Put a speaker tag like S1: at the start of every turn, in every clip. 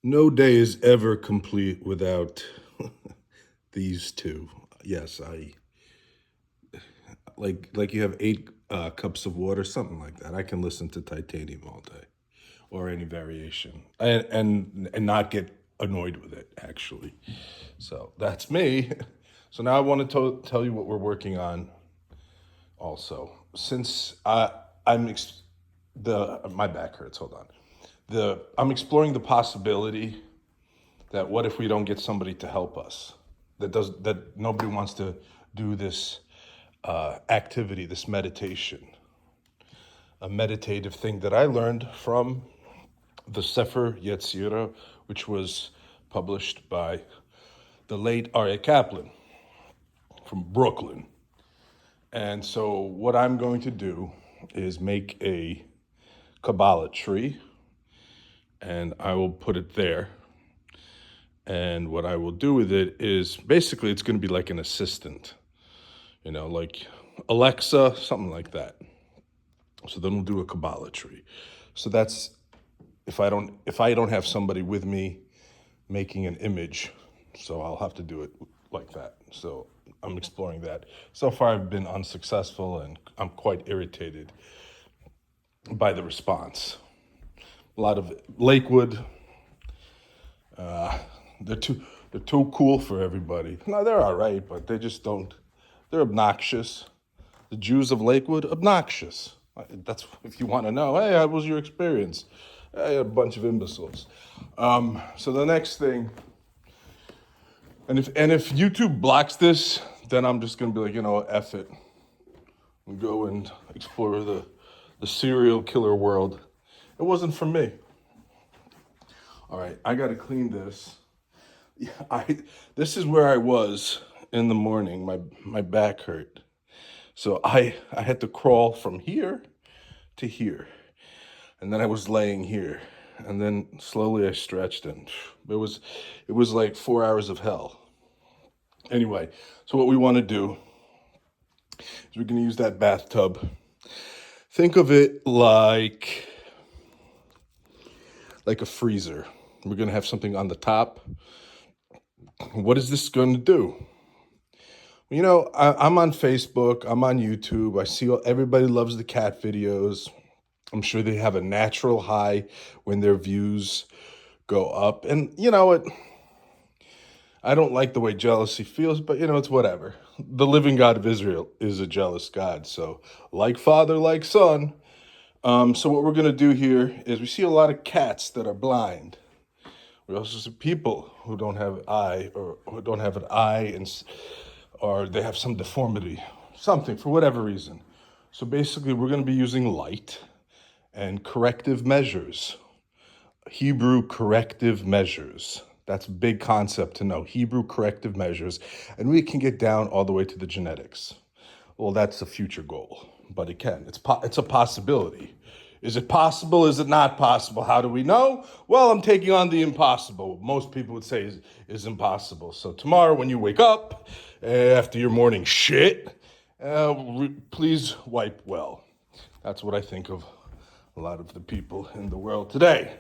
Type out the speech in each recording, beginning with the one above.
S1: No day is ever complete without these two. Yes, I like you have eight cups of water, something like that. I can listen to Titanium all day, or any variation, and not get annoyed with it. Actually, so that's me. So now I want to tell you what we're working on. Also, since I'm the my back hurts. Hold on. I'm exploring the possibility that what if we don't get somebody to help us that nobody wants to do this activity, this meditation, a meditative thing that I learned from the Sefer Yetzirah, which was published by the late Aryeh Kaplan from Brooklyn. And so what I'm going to do is make a Kabbalah tree, and I will put it there. And what I will do with it is basically it's going to be like an assistant, like Alexa, something like that. So then we'll do a Kabbalah tree. So that's if I don't have somebody with me making an image, so I'll have to do it like that. So I'm exploring that. So far I've been unsuccessful and I'm quite irritated by the response. A lot of Lakewood, they're too cool for everybody. No, they're all right, but they just don't. They're obnoxious. The Jews of Lakewood, obnoxious. That's if you want to know. Hey, how was your experience? Hey, a bunch of imbeciles. So the next thing, and if YouTube blocks this, then I'm just gonna be like, F it, and go and explore the serial killer world. It wasn't for me. All right, I gotta clean this. This is where I was in the morning. My back hurt. So I had to crawl from here to here. And then I was laying here. And then slowly I stretched, and it was like 4 hours of hell. Anyway, so what we want to do is we're going to use that bathtub. Think of it like a freezer. We're going to have something on the top. What is this going to do? I'm on Facebook, I'm on YouTube. I see everybody loves the cat videos. I'm sure they have a natural high when their views go up. And you know what? I don't like the way jealousy feels, but it's whatever. The living God of Israel is a jealous God. So, like father, like son. So, what we're going to do here is we see a lot of cats that are blind. We also see people who don't have an eye, or who don't have an eye, or they have some deformity, something for whatever reason. So, basically, we're going to be using light and corrective measures. Hebrew corrective measures. That's a big concept to know. Hebrew corrective measures. And we can get down all the way to the genetics. Well, that's a future goal, but it can. It's a possibility. Is it possible? Is it not possible? How do we know? Well, I'm taking on the impossible. Most people would say is impossible. So tomorrow when you wake up after your morning shit, please wipe well. That's what I think of a lot of the people in the world today.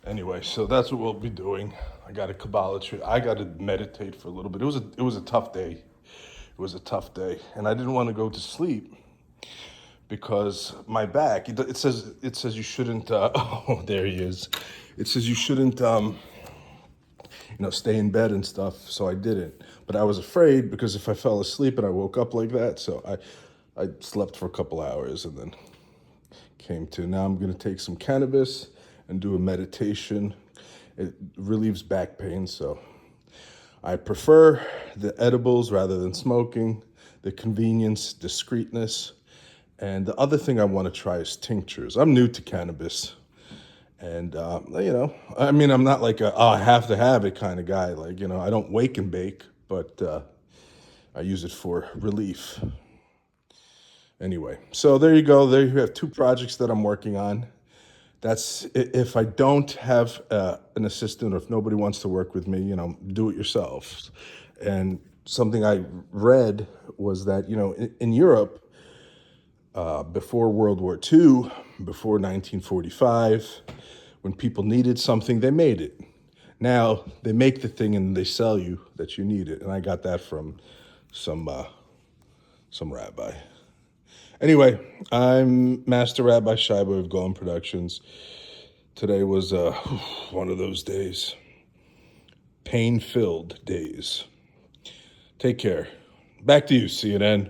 S1: Anyway, so that's what we'll be doing. I got a Kabbalah tree. I got to meditate for a little bit. It was a tough day. It was a tough day, and I didn't want to go to sleep because my back. It says you shouldn't. Oh, there he is. It says you shouldn't stay in bed and stuff. So I didn't. But I was afraid because if I fell asleep and I woke up like that, so I slept for a couple hours and then came to. Now I'm gonna take some cannabis and do a meditation. It relieves back pain, so I prefer the edibles rather than smoking, the convenience, discreetness. And the other thing I want to try is tinctures. I'm new to cannabis. And, I'm not like I have to have it kind of guy. Like, I don't wake and bake, but I use it for relief. Anyway, so there you go. There you have two projects that I'm working on. That's if I don't have an assistant, or if nobody wants to work with me, do it yourself. And something I read was that, in Europe, before World War II, before 1945, When people needed something, they made it. Now they make the thing and they sell you that you need it. And I got that from some rabbi. Anyway, I'm Master Rabbi Shaiba of Golem Productions. Today was one of those days, pain-filled days. Take care. Back to you, CNN.